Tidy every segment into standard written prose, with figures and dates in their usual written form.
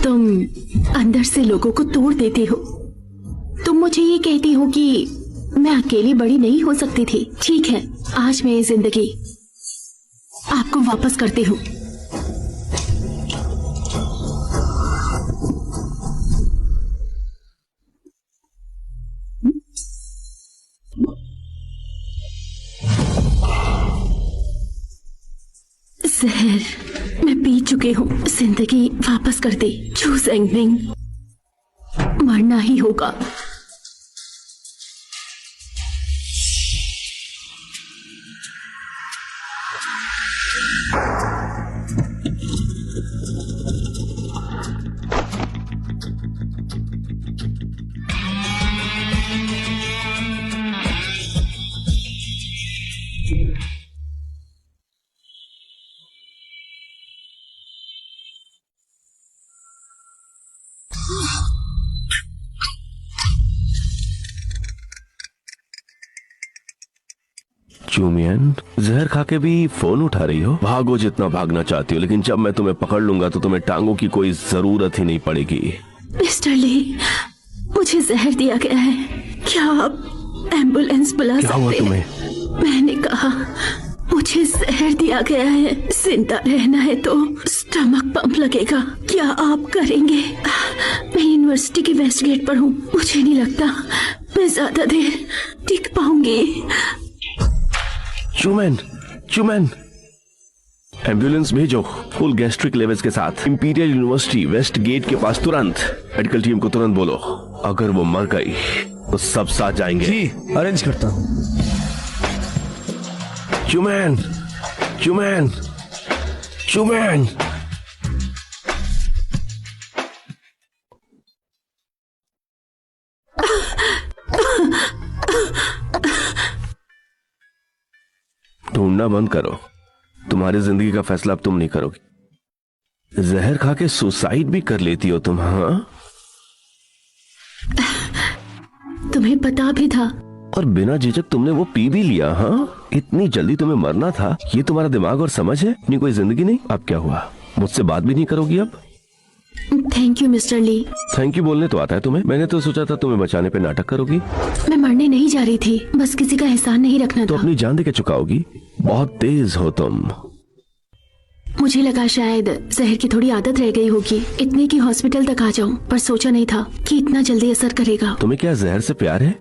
तुम अंदर से लोगों को तोड़ देते हो। तुम मुझे ये कहती हो कि मैं अकेली बड़ी नहीं हो सकती थी। ठीक है, आज मैं ये जिंदगी आपको वापस करती हूँ। जहर मैं पी चुके हूँ, जिंदगी वापस कर दे। चूज एंडिंग, मरना ही होगा। चूमियन, जहर खा के भी फोन उठा रही हो? भागो जितना भागना चाहती हो, लेकिन जब मैं तुम्हें पकड़ लूंगा तो तुम्हें टांगों की कोई जरूरत ही नहीं पड़ेगी। मिस्टर ली, मुझे जहर दिया गया है। क्या आप एम्बुलेंस बुला सकते हैं? क्या हुआ तुम्हें? मैंने कहा मुझे जहर दिया गया है। जिंदा रहना है तो स्टमक पंप लगेगा। क्या आप करेंगे? मैं यूनिवर्सिटी के वेस्ट गेट पर हूँ। मुझे नहीं लगता मैं ज्यादा देर टिक पाऊंगी। चूमैन, चूमैन, एम्बुलेंस भेजो फुल गैस्ट्रिक लेवल्स के साथ इंपीरियल यूनिवर्सिटी वेस्ट गेट के पास तुरंत। मेडिकल टीम को तुरंत बोलो, अगर वो मर गई तो सब साथ जाएंगे। जी, अरेंज करता हूँ। चूमैन, चूमैन, चूमैन। ढूंढना बंद करो। तुम्हारी जिंदगी का फैसला अब तुम नहीं करोगी। जहर खा के सुसाइड भी कर लेती हो तुम? हाँ, तुम्हें पता भी था और बिना झिझक तुमने वो पी भी लिया। हाँ, इतनी जल्दी तुम्हें मरना था? ये तुम्हारा दिमाग और समझ है? अपनी कोई जिंदगी नहीं? अब क्या हुआ, मुझसे बात भी नहीं करोगी अब? Thank you mister Lee. Thank you बोलने तो आता है तुम्हें? मैंने तो सोचा था तुम्हें बचाने पे नाटक करोगी। मैं मरने नहीं जा रही थी, बस किसी का एहसान नहीं रखना तो था। अपनी जान दे के चुकाओगी? बहुत तेज हो तुम। मुझे लगा शायद जहर की थोड़ी आदत रह गई होगी, इतने की हॉस्पिटल तक आ जाऊं, पर सोचा नहीं था कि इतना जल्दी असर करेगा। तुम्हें क्या जहर से प्यार है?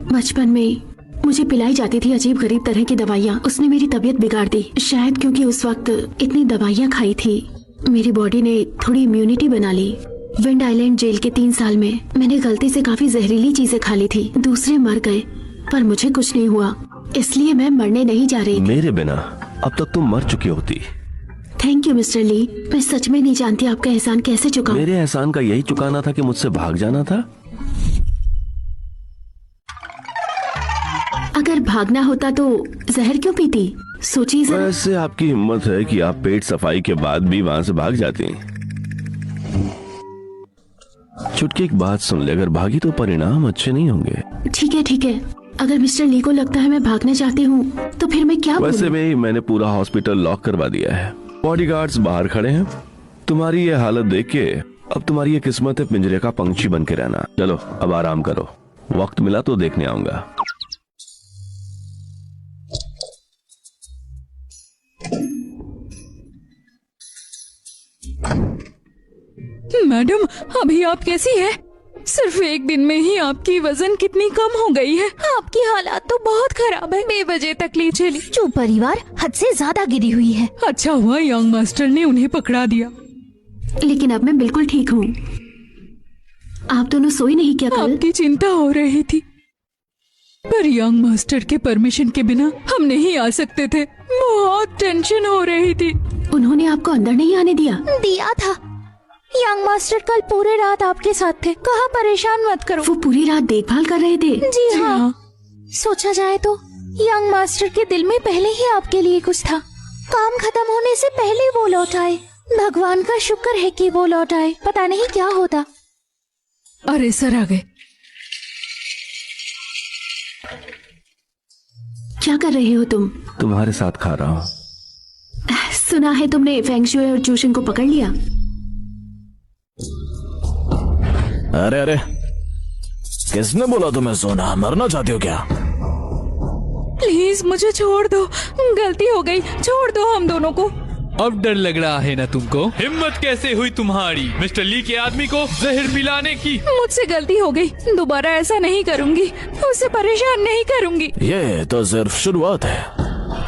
बचपन में मुझे पिलाई जाती थी अजीब गरीब तरह की दवाइयाँ। उसने मेरी तबीयत बिगाड़ दी। शायद क्योंकि उस वक्त इतनी दवाइयाँ खाई थी, मेरी बॉडी ने थोड़ी इम्यूनिटी बना ली। विंड आइलैंड जेल के 3 साल में मैंने गलती से काफी जहरीली चीजें खा ली थी। दूसरे मर गए पर मुझे कुछ नहीं हुआ, इसलिए मैं मरने नहीं जा रही थी। मेरे बिना अब तक तुम मर चुकी होती। थैंक यू मिस्टर ली। मैं सच में नहीं जानती आपका एहसान कैसे चुकाऊं। मेरे एहसान का यही चुकाना था कि मुझसे भाग जाना था। अगर भागना होता तो जहर क्यों पीती? सोचिए जरा। वैसे आपकी हिम्मत है कि आप पेट सफाई के बाद भी वहां से भाग जाती। छुटकी एक बात सुन ले, अगर भागी तो परिणाम अच्छे नहीं होंगे। ठीक है, अगर मिस्टर ली को लगता है मैं भागना चाहती हूँ तो फिर मैं क्या वैसे बोलूं? भी मैंने पूरा हॉस्पिटल लॉक करवा दिया है। बॉडीगार्ड्स बाहर खड़े हैं। तुम्हारी ये हालत देख के अब तुम्हारी ये किस्मत है पिंजरे का पंछी बन के रहना। चलो अब आराम करो, वक्त मिला तो देखने आऊंगा। मैडम, अभी आप कैसी है? सिर्फ एक दिन में ही आपकी वजन कितनी कम हो गई है। आपकी हालात तो बहुत खराब है। बेवजह तकलीफ झेली। जो परिवार हद से ज्यादा गिरी हुई है। अच्छा हुआ यंग मास्टर ने उन्हें पकड़ा दिया। लेकिन अब मैं बिल्कुल ठीक हूँ। आप दोनों सोई नहीं क्या कल? आपकी चिंता हो रही थी, पर यंग मास्टर के परमिशन के बिना हम नहीं आ सकते थे। बहुत टेंशन हो रही थी। उन्होंने आपको अंदर नहीं आने दिया? दिया था। यंग मास्टर कल पूरे रात आपके साथ थे। कहा परेशान मत करो। वो पूरी रात देखभाल कर रहे थे? जी हाँ। सोचा जाए तो यंग मास्टर के दिल में पहले ही आपके लिए कुछ था। काम खत्म होने से पहले वो लौट आए। भगवान का शुक्र है कि वो लौट आए। पता नहीं क्या होता। अरे सर आ गए। क्या कर रहे हो तुम? तुम्हारे साथ खा रहा हूँ। सुना है तुमने फेंग शुई और जूशिंग को पकड़ लिया। अरे अरे, किसने बोला तुम्हें सोना? मरना चाहती हो क्या? प्लीज मुझे छोड़ दो, गलती हो गई, छोड़ दो हम दोनों को। अब डर लग रहा है ना तुमको? हिम्मत कैसे हुई तुम्हारी मिस्टर ली के आदमी को जहर पिलाने की? मुझसे गलती हो गई, दोबारा ऐसा नहीं करूंगी, उसे परेशान नहीं करूंगी। ये तो सिर्फ शुरुआत है,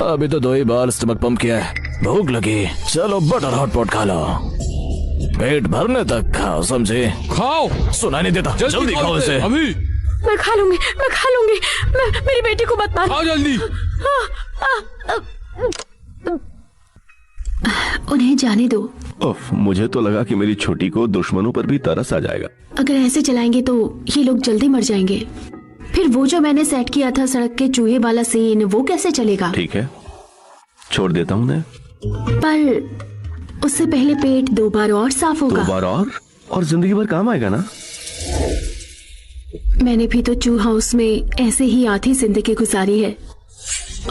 अभी तो 2 ही बार स्टमक पंप किया है। भूख लगी, चलो बटर हॉटपॉट खा लो, पेट भरने तक खाओ, समझे? खाओ, सुना नहीं देता, जल्दी खाओ इसे। अभी मैं खा लूंगी, मैं खा लूंगी। मेरी बेटी को मत मार। आओ जल्दी। उन्हें जाने दो। उफ, मुझे तो लगा कि मेरी छोटी को दुश्मनों पर भी तरस आ जाएगा। अगर ऐसे चलाएंगे तो ये लोग जल्दी मर जाएंगे। फिर वो जो मैंने सेट किया था सड़क के चूहे वाला सीन, वो कैसे चलेगा? ठीक है, छोड़ देता हूँ उन्हें। पर उससे पहले पेट 2 बार और साफ होगा। 2 बार और जिंदगी भर काम आएगा ना। मैंने भी तो चू हाउस में ऐसे ही आधी जिंदगी गुजारी है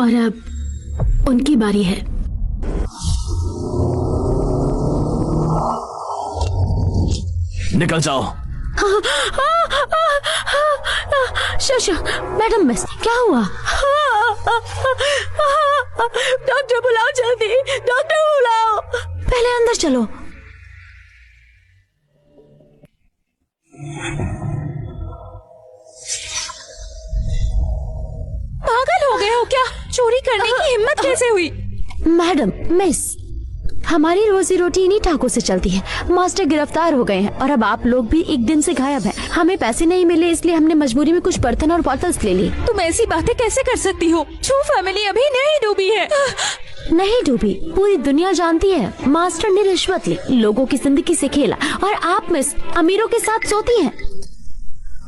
और अब उनकी बारी है। निकल जाओ। शशा, मैडम मिस, क्या हुआ? डॉक्टर बुलाओ जल्दी, डॉक्टर बुलाओ। पहले अंदर चलो। पागल हो गए हो क्या? चोरी करने की हिम्मत कैसे हुई? मैडम मिस, हमारी रोजी रोटी इन्हीं ठाकों से चलती है। मास्टर गिरफ्तार हो गए हैं और अब आप लोग भी एक दिन से गायब हैं। हमें पैसे नहीं मिले, इसलिए हमने मजबूरी में कुछ बर्तन और बॉटल्स ले लिए। तुम ऐसी बातें कैसे कर सकती हो? चू फैमिली अभी नहीं डूबी है। नहीं डूबी, पूरी दुनिया जानती है। मास्टर ने रिश्वत ली, लोगों की जिंदगी से खेला, और आप मिस अमीरों के साथ सोती हैं।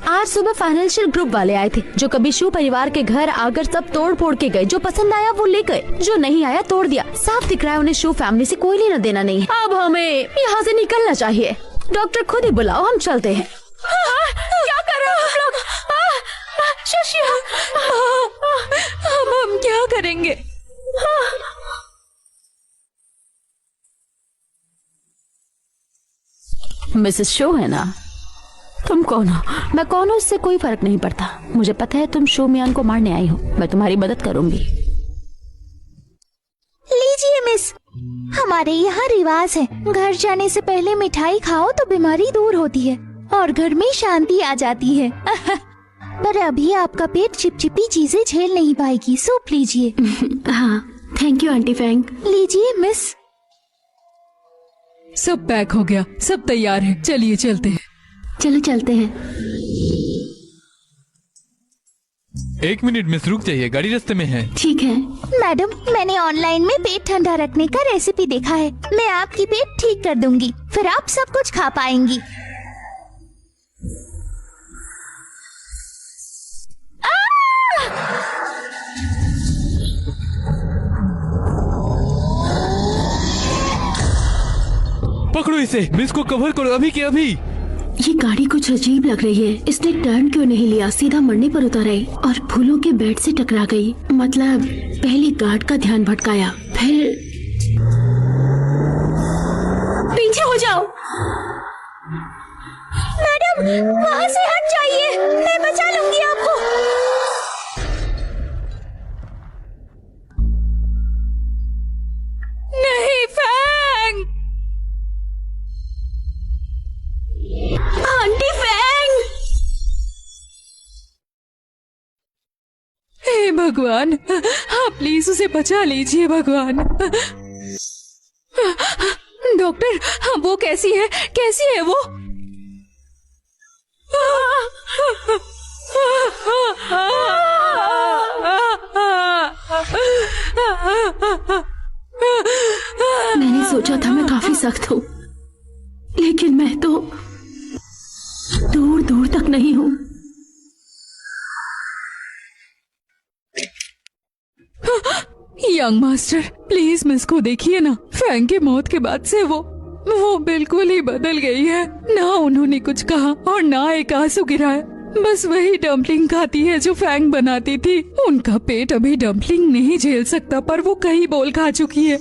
आज सुबह फाइनेंशियल ग्रुप वाले आए थे, जो कभी शू परिवार के घर आकर सब तोड़ फोड़ के गए। जो पसंद आया वो ले गए, जो नहीं आया तोड़ दिया। साफ दिख रहा है उन्हें शू फैमिली से कोई लेना देना नहीं है। अब हमें यहाँ से निकलना चाहिए। डॉक्टर खुद ही बुलाओ, हम चलते हैं। क्या कर रहे हो तुम लोग? शशिया, अब हम क्या करेंगे? मिसेस शो है ना? तुम कौन हो? मैं कौन हूँ इससे कोई फर्क नहीं पड़ता। मुझे पता है तुम शो मियान को मारने आई हो। मैं तुम्हारी मदद करूंगी। लीजिए मिस, हमारे यहाँ रिवाज है, घर जाने से पहले मिठाई खाओ तो बीमारी दूर होती है और घर में शांति आ जाती है। पर अभी आपका पेट चिपचिपी चीजें झेल नहीं पाएगी, सूप लीजिए। हाँ, थैंक यू आंटी फैंक। लीजिए मिस। सब पैक हो गया, सब तैयार है, चलिए चलते हैं। चलो चलते हैं। 1 मिनट मिस, रुक जाइए, गाड़ी रास्ते में है। ठीक है। मैडम, मैंने ऑनलाइन में पेट ठंडा रखने का रेसिपी देखा है। मैं आपकी पेट ठीक कर दूंगी, फिर आप सब कुछ खा पाएंगी। पकड़ो इसे, मिस को कवर करो अभी के अभी। ये गाड़ी कुछ अजीब लग रही है। इसने टर्न क्यों नहीं लिया, सीधा मरने पर उतर आई और फूलों के बेड से टकरा गई। मतलब पहले गार्ड का ध्यान भटकाया, फिर पीछे हो जाओ। मैडम, वहाँ से हट जाइए, मैं बचा लूंगी आपको। नहीं फैंग, आंटी फैंग। हे भगवान, आप प्लीज उसे बचा लीजिए भगवान। डॉक्टर, वो कैसी है? कैसी है वो? मैंने सोचा था मैं काफी सख्त हूँ, लेकिन मैं तो दूर दूर तक नहीं हूँ। यंग मास्टर, प्लीज मिस को देखिए ना। फैंग की मौत के बाद से वो बिल्कुल ही बदल गई है। ना उन्होंने कुछ कहा और ना एक आंसू गिराया। बस वही डम्पलिंग खाती है जो फैंग बनाती थी। उनका पेट अभी डम्पलिंग नहीं झेल सकता, पर वो कई बोल खा चुकी है।